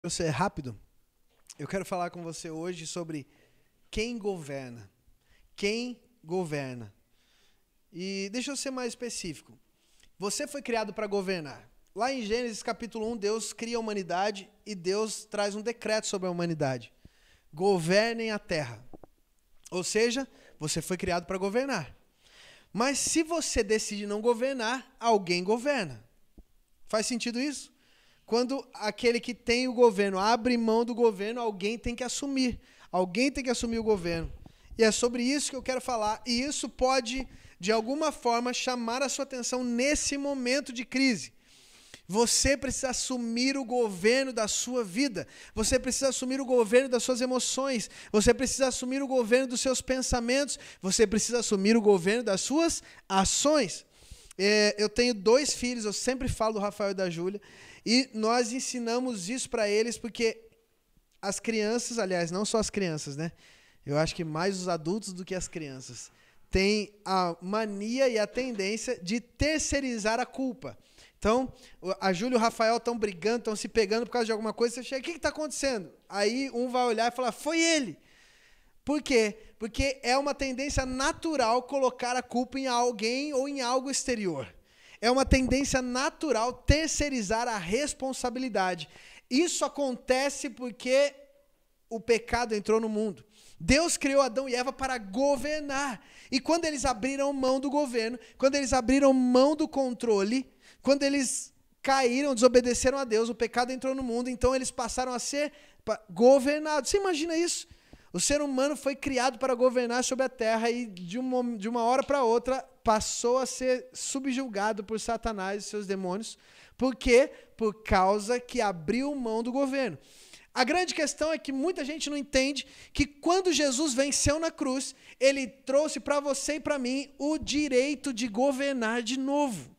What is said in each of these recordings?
Eu ser rápido, eu quero falar com você hoje sobre quem governa. Quem governa. E deixa eu ser mais específico. Você foi criado para governar. Lá em Gênesis capítulo 1, Deus cria a humanidade e Deus traz um decreto sobre a humanidade. Governem a terra. Ou seja, você foi criado para governar. Mas se você decide não governar, alguém governa. Faz sentido isso? Quando aquele que tem o governo abre mão do governo, alguém tem que assumir. Alguém tem que assumir o governo. E é sobre isso que eu quero falar. E isso pode, de alguma forma, chamar a sua atenção nesse momento de crise. Você precisa assumir o governo da sua vida. Você precisa assumir o governo das suas emoções. Você precisa assumir o governo dos seus pensamentos. Você precisa assumir o governo das suas ações. Eu tenho 2 filhos, eu sempre falo do Rafael e da Júlia, e nós ensinamos isso para eles porque as crianças, aliás, não só as crianças, né? Eu acho que mais os adultos do que as crianças, têm a mania e a tendência de terceirizar a culpa. Então, a Júlia e o Rafael estão brigando, estão se pegando por causa de alguma coisa, você chega, o que está acontecendo? Aí um vai olhar e falar, foi ele. Por quê? Porque é uma tendência natural colocar a culpa em alguém ou em algo exterior. É uma tendência natural terceirizar a responsabilidade. Isso acontece porque o pecado entrou no mundo. Deus criou Adão e Eva para governar. E quando eles abriram mão do governo, quando eles abriram mão do controle, quando eles caíram, desobedeceram a Deus, o pecado entrou no mundo, então eles passaram a ser governados. Você imagina isso? O ser humano foi criado para governar sobre a terra e de uma hora para outra passou a ser subjugado por Satanás e seus demônios. Por quê? Por causa que abriu mão do governo. A grande questão é que muita gente não entende que quando Jesus venceu na cruz, ele trouxe para você e para mim o direito de governar de novo.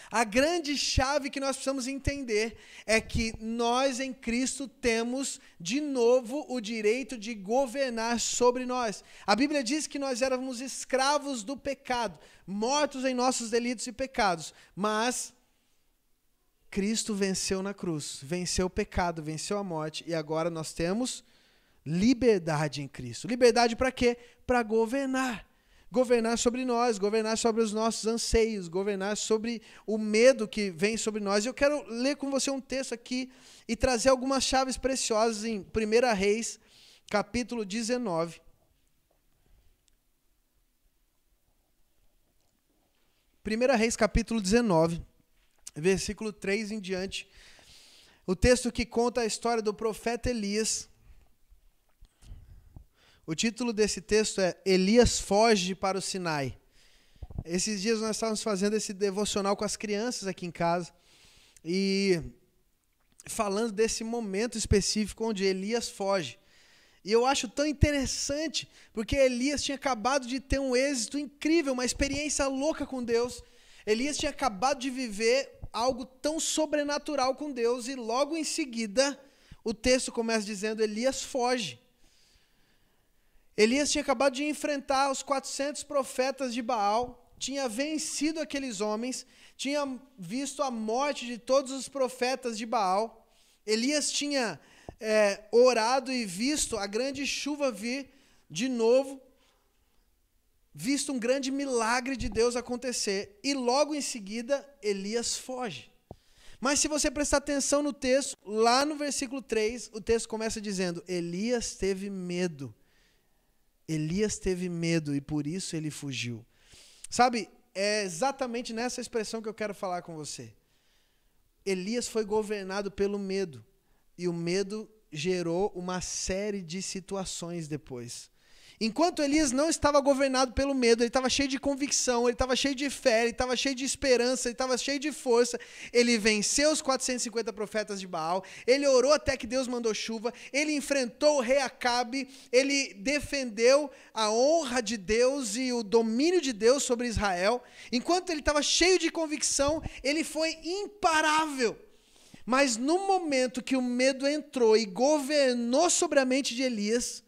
A grande chave que nós precisamos entender é que nós em Cristo temos de novo o direito de governar sobre nós. A Bíblia diz que nós éramos escravos do pecado, mortos em nossos delitos e pecados, mas Cristo venceu na cruz, venceu o pecado, venceu a morte e agora nós temos liberdade em Cristo. Liberdade para quê? Para governar. Governar sobre nós, governar sobre os nossos anseios, governar sobre o medo que vem sobre nós. Eu quero ler com você um texto aqui e trazer algumas chaves preciosas em 1 Reis, capítulo 19. 1 Reis, capítulo 19, versículo 3 em diante. O texto que conta a história do profeta Elias. O título desse texto é Elias foge para o Sinai. Esses dias nós estávamos fazendo esse devocional com as crianças aqui em casa e falando desse momento específico onde Elias foge. E eu acho tão interessante porque Elias tinha acabado de ter um êxito incrível, uma experiência louca com Deus. Elias tinha acabado de viver algo tão sobrenatural com Deus e logo em seguida o texto começa dizendo Elias foge. Elias tinha acabado de enfrentar os 400 profetas de Baal, tinha vencido aqueles homens, tinha visto a morte de todos os profetas de Baal. Elias tinha orado e visto a grande chuva vir de novo, visto um grande milagre de Deus acontecer. E logo em seguida, Elias foge. Mas se você prestar atenção no texto, lá no versículo 3, o texto começa dizendo, Elias teve medo. Elias teve medo e por isso ele fugiu. Sabe, é exatamente nessa expressão que eu quero falar com você. Elias foi governado pelo medo e o medo gerou uma série de situações depois. Enquanto Elias não estava governado pelo medo, ele estava cheio de convicção, ele estava cheio de fé, ele estava cheio de esperança, ele estava cheio de força. Ele venceu os 450 profetas de Baal, ele orou até que Deus mandou chuva, ele enfrentou o rei Acabe, ele defendeu a honra de Deus e o domínio de Deus sobre Israel. Enquanto ele estava cheio de convicção, ele foi imparável. Mas no momento que o medo entrou e governou sobre a mente de Elias,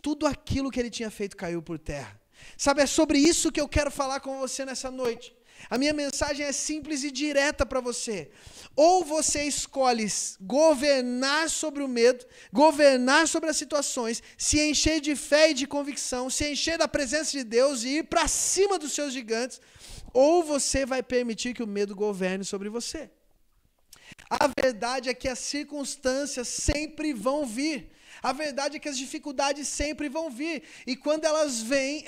tudo aquilo que ele tinha feito caiu por terra. Sabe, é sobre isso que eu quero falar com você nessa noite. A minha mensagem é simples e direta para você. Ou você escolhe governar sobre o medo, governar sobre as situações, se encher de fé e de convicção, se encher da presença de Deus e ir para cima dos seus gigantes, ou você vai permitir que o medo governe sobre você. A verdade é que as circunstâncias sempre vão vir. A verdade é que as dificuldades sempre vão vir. E quando elas vêm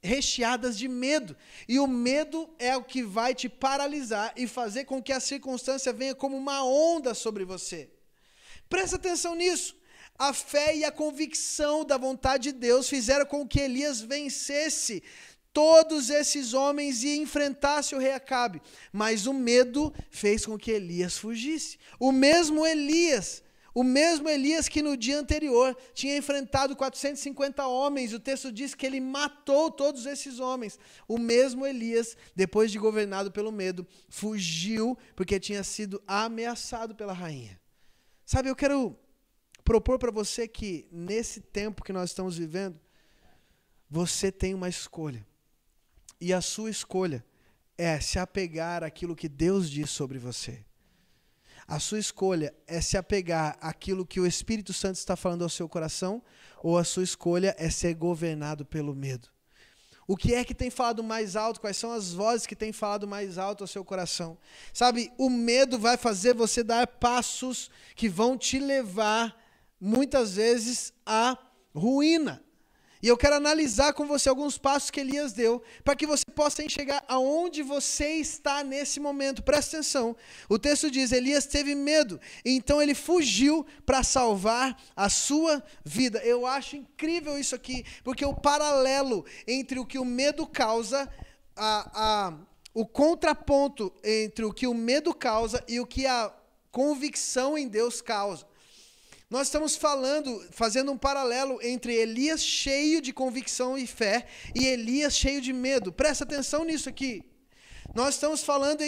recheadas de medo. E o medo é o que vai te paralisar e fazer com que a circunstância venha como uma onda sobre você. Presta atenção nisso. A fé e a convicção da vontade de Deus fizeram com que Elias vencesse todos esses homens e enfrentasse o rei Acabe. Mas o medo fez com que Elias fugisse. O mesmo Elias que no dia anterior tinha enfrentado 450 homens, o texto diz que ele matou todos esses homens. O mesmo Elias, depois de governado pelo medo, fugiu porque tinha sido ameaçado pela rainha. Sabe, eu quero propor para você que nesse tempo que nós estamos vivendo, você tem uma escolha. E a sua escolha é se apegar àquilo que Deus diz sobre você. A sua escolha é se apegar àquilo que o Espírito Santo está falando ao seu coração, ou a sua escolha é ser governado pelo medo. O que é que tem falado mais alto? Quais são as vozes que têm falado mais alto ao seu coração? Sabe, o medo vai fazer você dar passos que vão te levar, muitas vezes, à ruína. E eu quero analisar com você alguns passos que Elias deu, para que você possa enxergar aonde você está nesse momento. Presta atenção. O texto diz, Elias teve medo, então ele fugiu para salvar a sua vida. Eu acho incrível isso aqui, porque o paralelo entre o que o medo causa, o contraponto entre o que o medo causa e o que a convicção em Deus causa. Nós estamos fazendo um paralelo entre Elias cheio de convicção e fé e Elias cheio de medo. Presta atenção nisso aqui. Nós estamos falando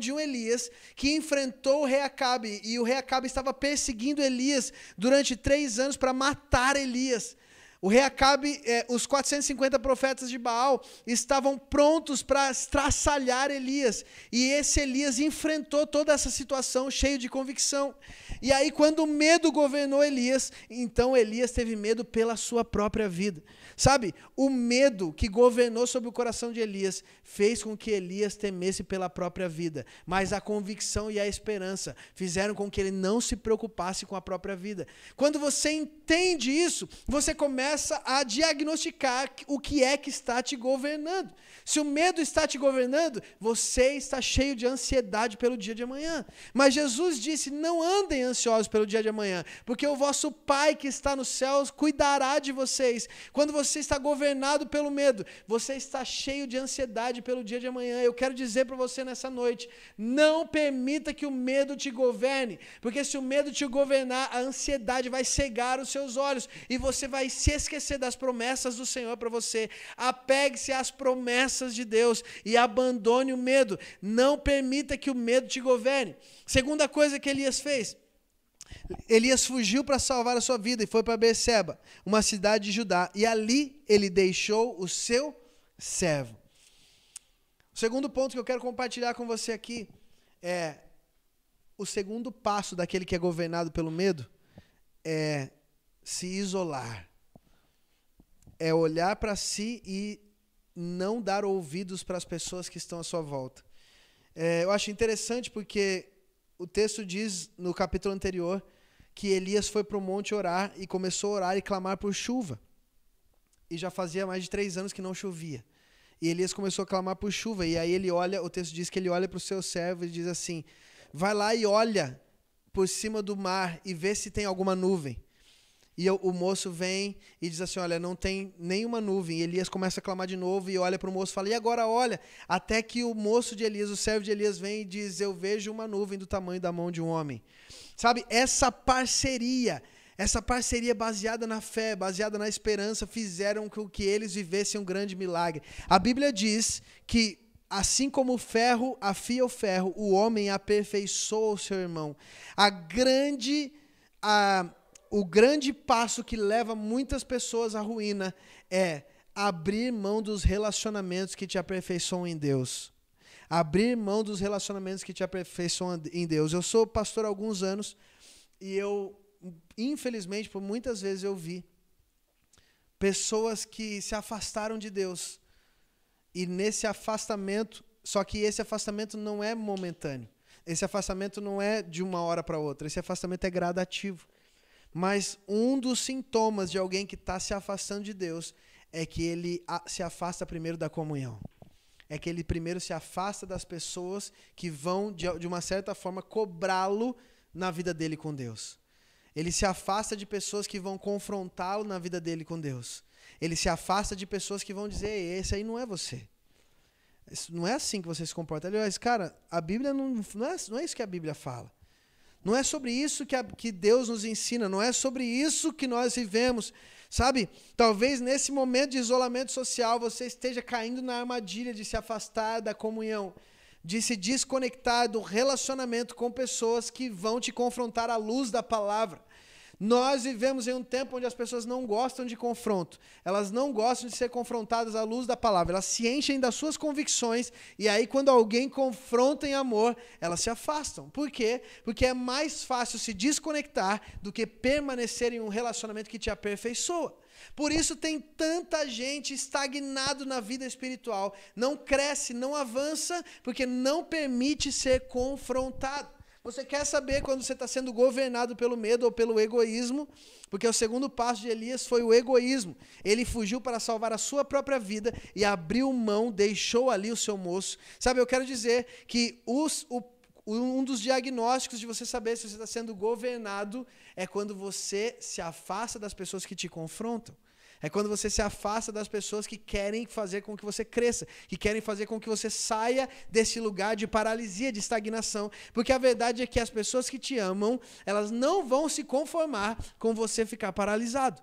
de um Elias que enfrentou o rei Acabe, e o rei Acabe estava perseguindo Elias durante 3 anos para matar Elias. O rei Acabe, os 450 profetas de Baal estavam prontos para estraçalhar Elias. E esse Elias enfrentou toda essa situação cheio de convicção. E aí, quando o medo governou Elias, então Elias teve medo pela sua própria vida. Sabe, o medo que governou sobre o coração de Elias fez com que Elias temesse pela própria vida. Mas a convicção e a esperança fizeram com que ele não se preocupasse com a própria vida. Quando você entende isso, você começa a diagnosticar o que é que está te governando. Se o medo está te governando, você está cheio de ansiedade pelo dia de amanhã. Mas Jesus disse, não andem ansiosos pelo dia de amanhã, porque o vosso Pai que está nos céus cuidará de vocês. Quando você está governado pelo medo, você está cheio de ansiedade pelo dia de amanhã. Eu quero dizer para você nessa noite, não permita que o medo te governe, porque se o medo te governar, a ansiedade vai cegar os seus olhos e você vai se esquecer das promessas do Senhor para você. Apegue-se às promessas de Deus e abandone o medo. Não permita que o medo te governe. Segunda coisa que Elias fez, Elias fugiu para salvar a sua vida e foi para Berseba, uma cidade de Judá, e ali ele deixou o seu servo. O segundo ponto que eu quero compartilhar com você aqui é o segundo passo daquele que é governado pelo medo é se isolar. É olhar para si e não dar ouvidos para as pessoas que estão à sua volta. Eu acho interessante porque o texto diz no capítulo anterior que Elias foi para o monte orar e começou a orar e clamar por chuva. E já fazia mais de 3 anos que não chovia. E Elias começou a clamar por chuva. E aí ele olha, o texto diz que ele olha para o seu servo e diz assim, vai lá e olha por cima do mar e vê se tem alguma nuvem. E o moço vem e diz assim, olha, não tem nenhuma nuvem. E Elias começa a clamar de novo e olha para o moço e fala, e agora olha, até que o moço de Elias, o servo de Elias vem e diz, eu vejo uma nuvem do tamanho da mão de um homem. Sabe, essa parceria baseada na fé, baseada na esperança, fizeram com que eles vivessem um grande milagre. A Bíblia diz que assim como o ferro afia o ferro, o homem aperfeiçoa o seu irmão. O grande passo que leva muitas pessoas à ruína é abrir mão dos relacionamentos que te aperfeiçoam em Deus. Abrir mão dos relacionamentos que te aperfeiçoam em Deus. Eu sou pastor há alguns anos e eu, infelizmente, por muitas vezes eu vi pessoas que se afastaram de Deus. E nesse afastamento, só que esse afastamento não é momentâneo. Esse afastamento não é de uma hora para outra. Esse afastamento é gradativo. Mas um dos sintomas de alguém que está se afastando de Deus é que ele se afasta primeiro da comunhão. É que ele primeiro se afasta das pessoas que vão, de uma certa forma, cobrá-lo na vida dele com Deus. Ele se afasta de pessoas que vão confrontá-lo na vida dele com Deus. Ele se afasta de pessoas que vão dizer, esse aí não é você. Não é assim que você se comporta. Aliás, cara, a Bíblia não é isso que a Bíblia fala. Não é sobre isso que Deus nos ensina. Não é sobre isso que nós vivemos. Sabe, talvez nesse momento de isolamento social você esteja caindo na armadilha de se afastar da comunhão, de se desconectar do relacionamento com pessoas que vão te confrontar à luz da palavra. Nós vivemos em um tempo onde as pessoas não gostam de confronto. Elas não gostam de ser confrontadas à luz da palavra. Elas se enchem das suas convicções e aí quando alguém confronta em amor, elas se afastam. Por quê? Porque é mais fácil se desconectar do que permanecer em um relacionamento que te aperfeiçoa. Por isso tem tanta gente estagnado na vida espiritual. Não cresce, não avança, porque não permite ser confrontado. Você quer saber quando você está sendo governado pelo medo ou pelo egoísmo? Porque o segundo passo de Elias foi o egoísmo. Ele fugiu para salvar a sua própria vida e abriu mão, deixou ali o seu moço. Sabe, eu quero dizer que um dos diagnósticos de você saber se você está sendo governado é quando você se afasta das pessoas que te confrontam. É quando você se afasta das pessoas que querem fazer com que você cresça, que querem fazer com que você saia desse lugar de paralisia, de estagnação. Porque a verdade é que as pessoas que te amam, elas não vão se conformar com você ficar paralisado.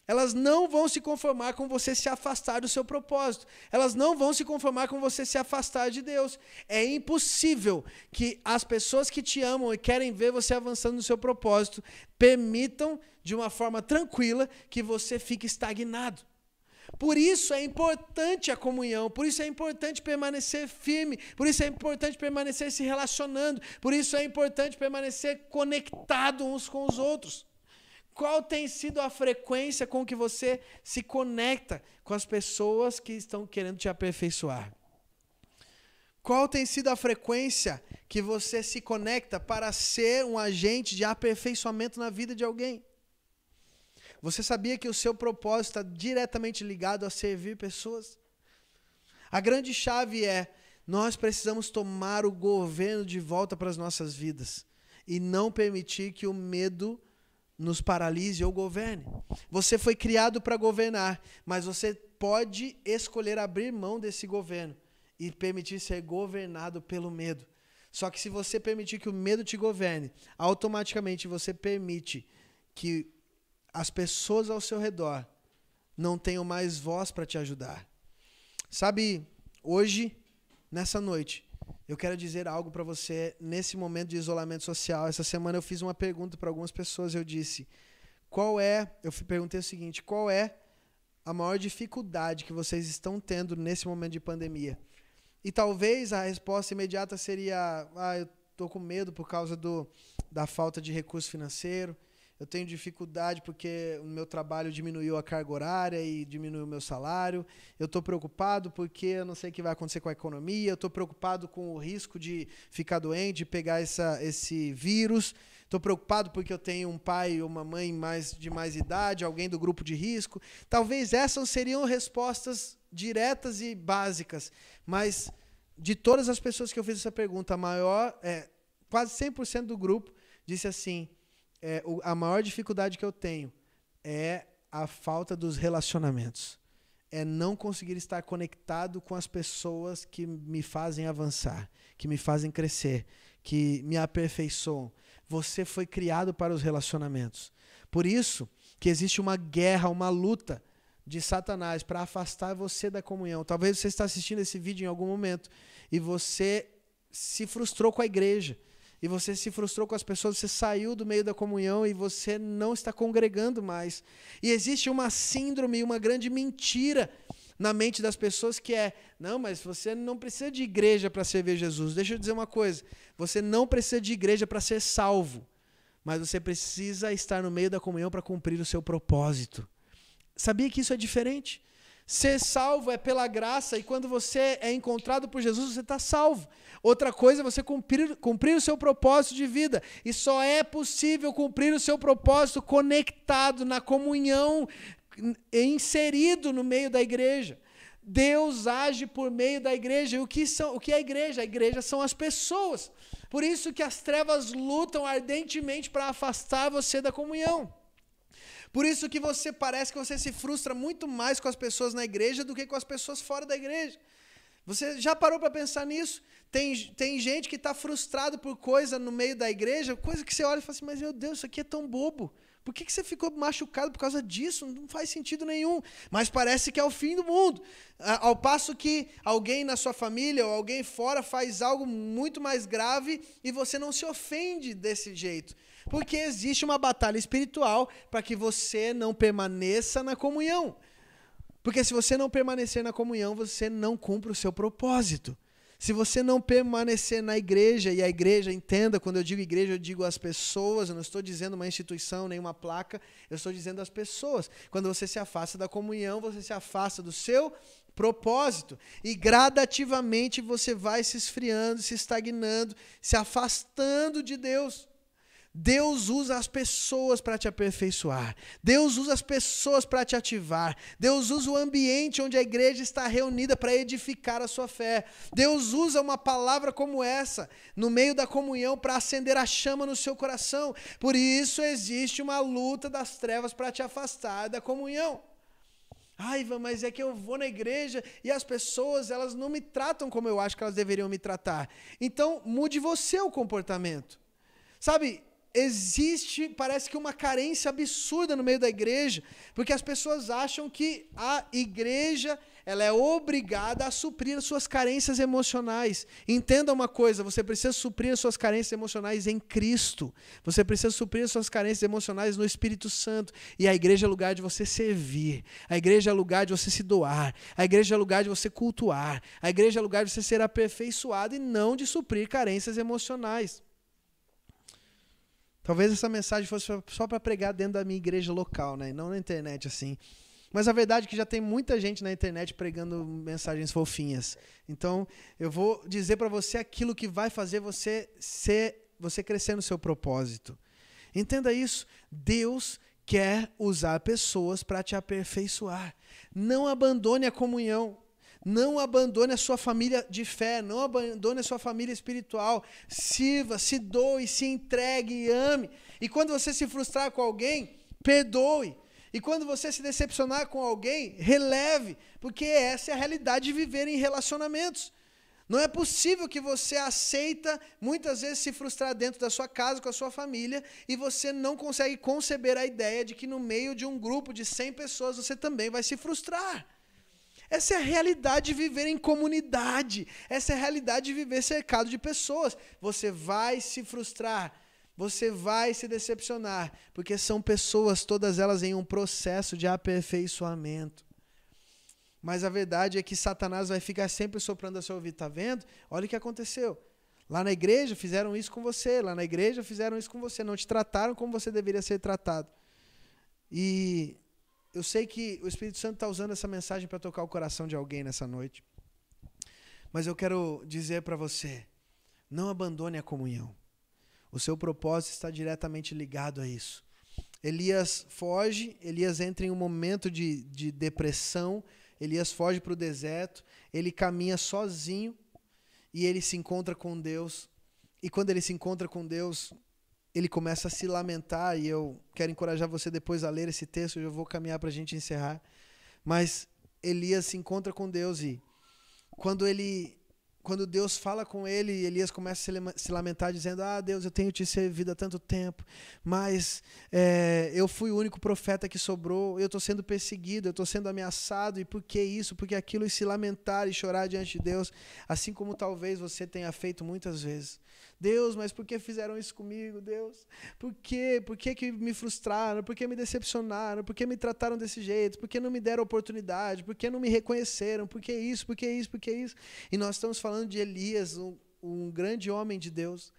Elas não vão se conformar com você se afastar do seu propósito. Elas não vão se conformar com você se afastar de Deus. É impossível que as pessoas que te amam e querem ver você avançando no seu propósito permitam, de uma forma tranquila, que você fique estagnado. Por isso é importante a comunhão, por isso é importante permanecer firme, por isso é importante permanecer se relacionando, por isso é importante permanecer conectado uns com os outros. Qual tem sido a frequência com que você se conecta com as pessoas que estão querendo te aperfeiçoar? Qual tem sido a frequência que você se conecta para ser um agente de aperfeiçoamento na vida de alguém? Você sabia que o seu propósito está diretamente ligado a servir pessoas? A grande chave é, nós precisamos tomar o governo de volta para as nossas vidas e não permitir que o medo nos paralise ou governe. Você foi criado para governar, mas você pode escolher abrir mão desse governo e permitir ser governado pelo medo. Só que se você permitir que o medo te governe, automaticamente você permite que as pessoas ao seu redor não tenham mais voz para te ajudar. Sabe, hoje, nessa noite, eu quero dizer algo para você nesse momento de isolamento social. Essa semana eu fiz uma pergunta para algumas pessoas. Eu disse, eu perguntei o seguinte, qual é a maior dificuldade que vocês estão tendo nesse momento de pandemia? E talvez a resposta imediata seria, eu estou com medo por causa da falta de recurso financeiro. Eu tenho dificuldade porque o meu trabalho diminuiu a carga horária e diminuiu o meu salário. Eu estou preocupado porque eu não sei o que vai acontecer com a economia. Eu estou preocupado com o risco de ficar doente, de pegar esse vírus. Estou preocupado porque eu tenho um pai ou uma mãe de mais idade, alguém do grupo de risco. Talvez essas seriam respostas diretas e básicas. Mas de todas as pessoas que eu fiz essa pergunta, quase 100% do grupo disse assim, a maior dificuldade que eu tenho é a falta dos relacionamentos. É não conseguir estar conectado com as pessoas que me fazem avançar, que me fazem crescer, que me aperfeiçoam. Você foi criado para os relacionamentos. Por isso que existe uma guerra, uma luta de Satanás para afastar você da comunhão. Talvez você está assistindo esse vídeo em algum momento e você se frustrou com a igreja. e você se frustrou com as pessoas, você saiu do meio da comunhão e você não está congregando mais. E existe uma síndrome, uma grande mentira na mente das pessoas que é, não, mas você não precisa de igreja para servir Jesus. Deixa eu dizer uma coisa, você não precisa de igreja para ser salvo, mas você precisa estar no meio da comunhão para cumprir o seu propósito. Sabia que isso é diferente? Ser salvo é pela graça, e quando você é encontrado por Jesus, você está salvo. Outra coisa é você cumprir o seu propósito de vida. E só é possível cumprir o seu propósito conectado na comunhão, inserido no meio da igreja. Deus age por meio da igreja. E o que é a igreja? A igreja são as pessoas. Por isso que as trevas lutam ardentemente para afastar você da comunhão. Por isso que parece que você se frustra muito mais com as pessoas na igreja do que com as pessoas fora da igreja. Você já parou para pensar nisso? Tem gente que está frustrado por coisa no meio da igreja, coisa que você olha e fala assim, mas meu Deus, isso aqui é tão bobo. Por que você ficou machucado por causa disso? Não faz sentido nenhum. Mas parece que é o fim do mundo. Ao passo que alguém na sua família ou alguém fora faz algo muito mais grave e você não se ofende desse jeito. Porque existe uma batalha espiritual para que você não permaneça na comunhão. Porque se você não permanecer na comunhão, você não cumpre o seu propósito. Se você não permanecer na igreja, e a igreja, entenda, quando eu digo igreja, eu digo as pessoas, eu não estou dizendo uma instituição, nem uma placa, eu estou dizendo as pessoas. Quando você se afasta da comunhão, você se afasta do seu propósito. E gradativamente você vai se esfriando, se estagnando, se afastando de Deus. Deus usa as pessoas para te aperfeiçoar. Deus usa as pessoas para te ativar. Deus usa o ambiente onde a igreja está reunida para edificar a sua fé. Deus usa uma palavra como essa no meio da comunhão para acender a chama no seu coração. Por isso existe uma luta das trevas para te afastar da comunhão. Ai, Ivan, mas é que eu vou na igreja e as pessoas, elas não me tratam como eu acho que elas deveriam me tratar. Então, mude você o comportamento. Sabe, parece que uma carência absurda no meio da igreja, porque as pessoas acham que a igreja ela é obrigada a suprir as suas carências emocionais. Entenda uma coisa, você precisa suprir as suas carências emocionais em Cristo. Você precisa suprir as suas carências emocionais no Espírito Santo. E a igreja é lugar de você servir. A igreja é lugar de você se doar. A igreja é lugar de você cultuar. A igreja é lugar de você ser aperfeiçoado e não de suprir carências emocionais. Talvez essa mensagem fosse só para pregar dentro da minha igreja local, né? Não na internet assim. Mas a verdade é que já tem muita gente na internet pregando mensagens fofinhas. Então, eu vou dizer para você aquilo que vai fazer você crescer no seu propósito. Entenda isso. Deus quer usar pessoas para te aperfeiçoar. Não abandone a comunhão. Não abandone a sua família de fé, não abandone a sua família espiritual. Sirva, se doe, se entregue e ame. E quando você se frustrar com alguém, perdoe. E quando você se decepcionar com alguém, releve, porque essa é a realidade de viver em relacionamentos. Não é possível que você aceita, muitas vezes, se frustrar dentro da sua casa, com a sua família, e você não consegue conceber a ideia de que no meio de um grupo de 100 pessoas você também vai se frustrar. Essa é a realidade de viver em comunidade. Essa é a realidade de viver cercado de pessoas. Você vai se frustrar. Você vai se decepcionar. Porque são pessoas, todas elas em um processo de aperfeiçoamento. Mas a verdade é que Satanás vai ficar sempre soprando a seu ouvido. Está vendo? Olha o que aconteceu. Lá na igreja fizeram isso com você. Lá na igreja fizeram isso com você. Não te trataram como você deveria ser tratado. E eu sei que o Espírito Santo está usando essa mensagem para tocar o coração de alguém nessa noite. Mas eu quero dizer para você, não abandone a comunhão. O seu propósito está diretamente ligado a isso. Elias foge, Elias entra em um momento de depressão, Elias foge para o deserto, ele caminha sozinho e ele se encontra com Deus. E quando ele se encontra com Deus, ele começa a se lamentar, e eu quero encorajar você depois a ler esse texto, eu já vou caminhar para a gente encerrar. Mas Elias se encontra com Deus, e quando Deus fala com ele, Elias começa a se lamentar, dizendo, Deus, eu tenho te servido há tanto tempo, mas eu fui o único profeta que sobrou, eu estou sendo perseguido, eu estou sendo ameaçado, e por que isso, por que aquilo, e se lamentar e chorar diante de Deus, assim como talvez você tenha feito muitas vezes. Deus, mas por que fizeram isso comigo, Deus? Por quê? Por que que me frustraram? Por que me decepcionaram? Por que me trataram desse jeito? Por que não me deram oportunidade? Por que não me reconheceram? Por que isso? Por que isso? Por que isso? E nós estamos falando de Elias, um grande homem de Deus.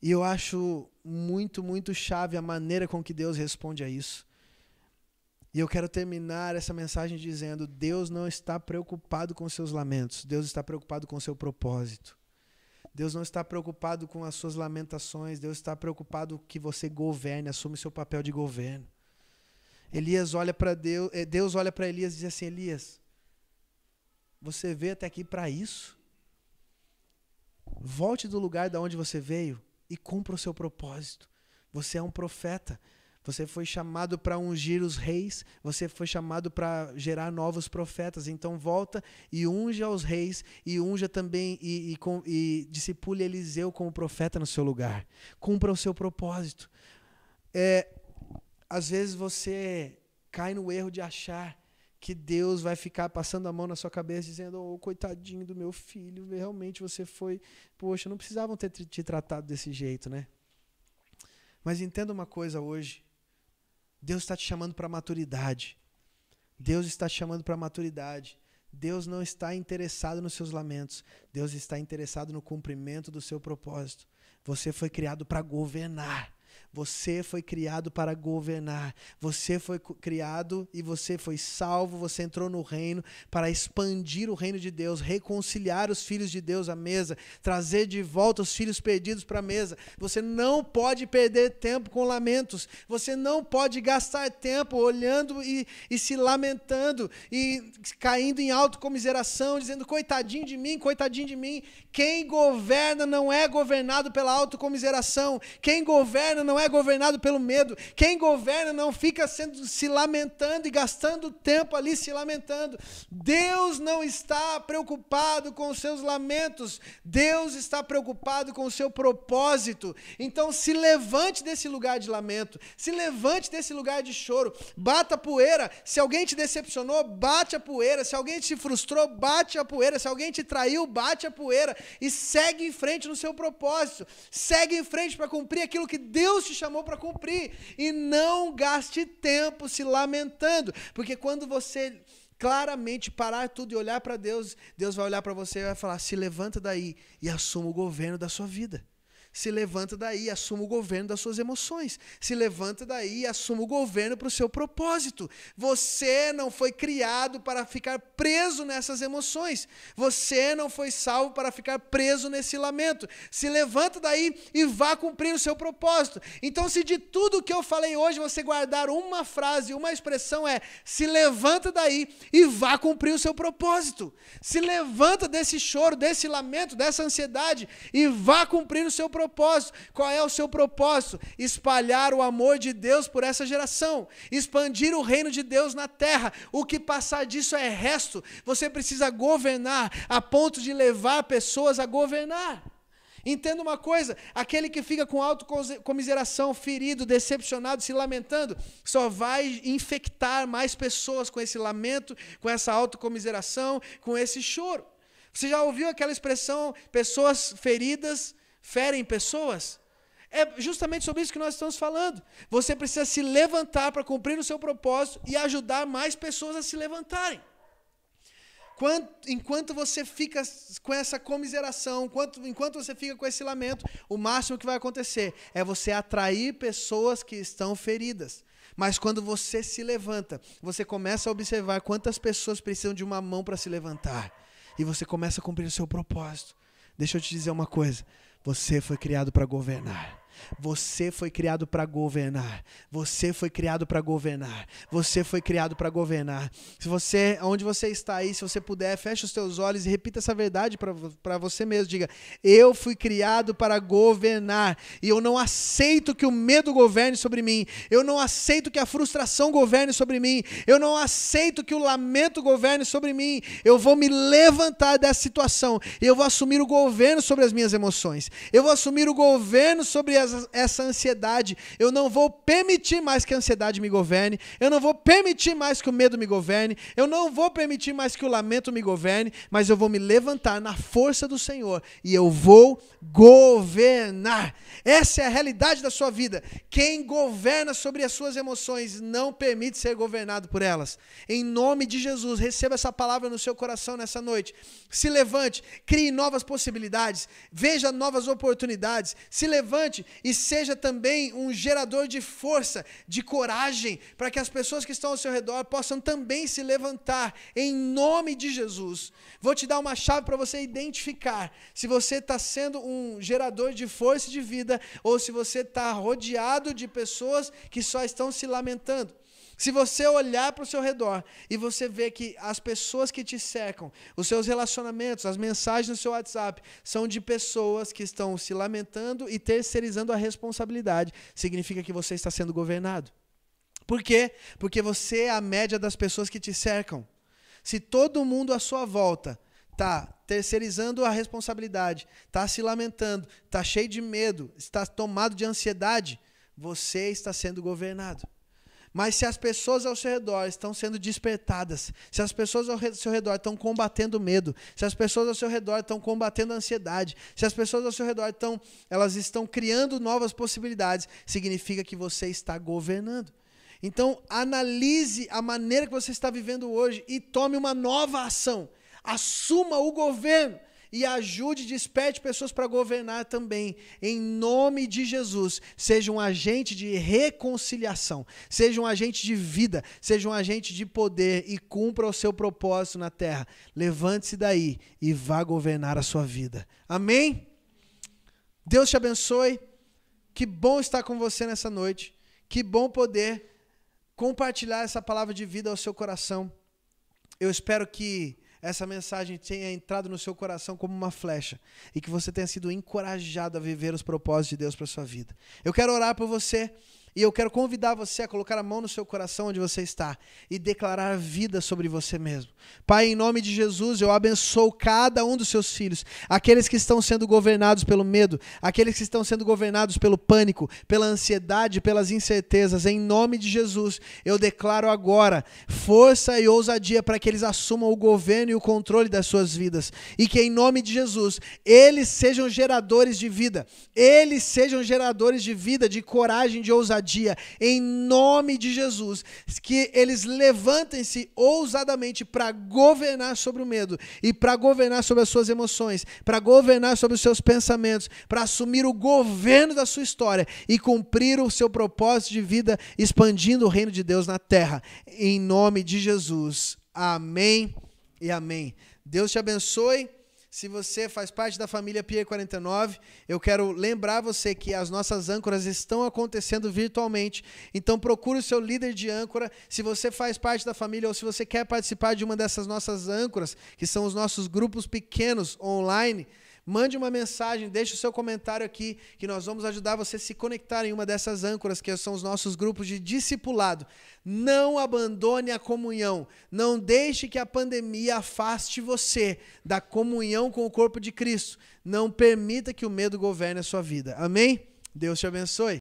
E eu acho muito, muito chave a maneira com que Deus responde a isso. E eu quero terminar essa mensagem dizendo: Deus não está preocupado com seus lamentos, Deus está preocupado com o seu propósito. Deus não está preocupado com as suas lamentações, Deus está preocupado que você governe, assume seu papel de governo. Elias olha para Deus olha para Elias e diz assim: Elias, você veio até aqui para isso? Volte do lugar de onde você veio e cumpra o seu propósito. Você é um profeta. Você foi chamado para ungir os reis, você foi chamado para gerar novos profetas. Então volta e unja os reis, e unja também e discipule Eliseu como profeta no seu lugar. Cumpra o seu propósito. Às vezes você cai no erro de achar que Deus vai ficar passando a mão na sua cabeça dizendo: oh, coitadinho do meu filho, realmente você foi... Poxa, não precisavam ter te tratado desse jeito, né? Mas entenda uma coisa hoje. Deus está te chamando para maturidade. Deus está te chamando para maturidade. Deus não está interessado nos seus lamentos. Deus está interessado no cumprimento do seu propósito. Você foi criado para governar. Você foi criado para governar. Você foi criado e você foi salvo. Você entrou no reino para expandir o reino de Deus, reconciliar os filhos de Deus à mesa, trazer de volta os filhos perdidos para a mesa. Você não pode perder tempo com lamentos. Você não pode gastar tempo olhando e se lamentando e caindo em autocomiseração, dizendo: coitadinho de mim, coitadinho de mim. Quem governa não é governado pela autocomiseração. Quem governa não é governado pelo medo. Quem governa não fica se lamentando e gastando tempo ali se lamentando. Deus não está preocupado com os seus lamentos. Deus está preocupado com o seu propósito. Então se levante desse lugar de lamento. Se levante desse lugar de choro. Bata a poeira. Se alguém te decepcionou, bate a poeira. Se alguém te frustrou, bate a poeira. Se alguém te traiu, bate a poeira. E segue em frente no seu propósito. Segue em frente para cumprir aquilo que Deus te chamou para cumprir. E não gaste tempo se lamentando. Porque quando você claramente parar tudo e olhar para Deus, Deus vai olhar para você e vai falar: se levanta daí e assuma o governo da sua vida. Se levanta daí e assuma o governo das suas emoções. Se levanta daí e assuma o governo para o seu propósito. Você não foi criado para ficar preso nessas emoções. Você não foi salvo para ficar preso nesse lamento. Se levanta daí e vá cumprir o seu propósito. Então, se de tudo que eu falei hoje você guardar uma frase, uma expressão, é: se levanta daí e vá cumprir o seu propósito. Se levanta desse choro, desse lamento, dessa ansiedade e vá cumprir o seu propósito. Qual é o seu propósito? Espalhar o amor de Deus por essa geração, expandir o reino de Deus na terra. O que passar disso é resto. Você precisa governar a ponto de levar pessoas a governar. Entenda uma coisa: aquele que fica com autocomiseração, ferido, decepcionado, se lamentando, só vai infectar mais pessoas com esse lamento, com essa autocomiseração, com esse choro. Você já ouviu aquela expressão: pessoas feridas ferem pessoas? É justamente sobre isso que nós estamos falando. Você precisa se levantar para cumprir o seu propósito e ajudar mais pessoas a se levantarem. Enquanto você fica com essa comiseração, enquanto você fica com esse lamento, o máximo que vai acontecer é você atrair pessoas que estão feridas. Mas quando você se levanta, você começa a observar quantas pessoas precisam de uma mão para se levantar. E você começa a cumprir o seu propósito. Deixa eu te dizer uma coisa: você foi criado para governar. Você foi criado para governar. Você foi criado para governar. Você foi criado para governar. Se você, onde você está aí, se você puder, feche os teus olhos e repita essa verdade para você mesmo. Diga: eu fui criado para governar. E eu não aceito que o medo governe sobre mim. Eu não aceito que a frustração governe sobre mim. Eu não aceito que o lamento governe sobre mim. Eu vou me levantar dessa situação. E eu vou assumir o governo sobre as minhas emoções. Eu vou assumir o governo sobre as essa ansiedade. Eu não vou permitir mais que a ansiedade me governe. Eu não vou permitir mais que o medo me governe. Eu não vou permitir mais que o lamento me governe. Mas eu vou me levantar na força do Senhor e eu vou governar. Essa é a realidade da sua vida. Quem governa sobre as suas emoções não permite ser governado por elas. Em nome de Jesus, receba essa palavra no seu coração nessa noite. Se levante, crie novas possibilidades, veja novas oportunidades. Se levante e seja também um gerador de força, de coragem, para que as pessoas que estão ao seu redor possam também se levantar em nome de Jesus. Vou te dar uma chave para você identificar se você está sendo um gerador de força e de vida ou se você está rodeado de pessoas que só estão se lamentando. Se você olhar para o seu redor e você ver que as pessoas que te cercam, os seus relacionamentos, as mensagens no seu WhatsApp, são de pessoas que estão se lamentando e terceirizando a responsabilidade, significa que você está sendo governado. Por quê? Porque você é a média das pessoas que te cercam. Se todo mundo à sua volta está terceirizando a responsabilidade, está se lamentando, está cheio de medo, está tomado de ansiedade, você está sendo governado. Mas se as pessoas ao seu redor estão sendo despertadas, se as pessoas ao seu redor estão combatendo medo, se as pessoas ao seu redor estão combatendo a ansiedade, se as pessoas ao seu redor elas estão criando novas possibilidades, significa que você está governando. Então, analise a maneira que você está vivendo hoje e tome uma nova ação. Assuma o governo e ajude, desperte pessoas para governar também. Em nome de Jesus, seja um agente de reconciliação, seja um agente de vida, seja um agente de poder e cumpra o seu propósito na terra. Levante-se daí e vá governar a sua vida. Amém? Deus te abençoe. Que bom estar com você nessa noite. Que bom poder compartilhar essa palavra de vida ao seu coração. Eu espero que essa mensagem tenha entrado no seu coração como uma flecha e que você tenha sido encorajado a viver os propósitos de Deus para a sua vida. Eu quero orar por você e eu quero convidar você a colocar a mão no seu coração onde você está e declarar vida sobre você mesmo. Pai, em nome de Jesus, eu abençoo cada um dos seus filhos, aqueles que estão sendo governados pelo medo, aqueles que estão sendo governados pelo pânico, pela ansiedade, pelas incertezas. Em nome de Jesus, eu declaro agora força e ousadia para que eles assumam o governo e o controle das suas vidas. E que em nome de Jesus, eles sejam geradores de vida. Eles sejam geradores de vida, de coragem, de ousadia. Em nome de Jesus, que eles levantem-se ousadamente para governar sobre o medo e para governar sobre as suas emoções, para governar sobre os seus pensamentos, para assumir o governo da sua história e cumprir o seu propósito de vida, expandindo o reino de Deus na terra. Em nome de Jesus. Amém e amém. Deus te abençoe. Se você faz parte da família Pier 49, eu quero lembrar você que as nossas âncoras estão acontecendo virtualmente. Então procure o seu líder de âncora. Se você faz parte da família ou se você quer participar de uma dessas nossas âncoras, que são os nossos grupos pequenos online, mande uma mensagem, deixe o seu comentário aqui, que nós vamos ajudar você a se conectar em uma dessas âncoras, que são os nossos grupos de discipulado. Não abandone a comunhão. Não deixe que a pandemia afaste você da comunhão com o corpo de Cristo. Não permita que o medo governe a sua vida. Amém? Deus te abençoe.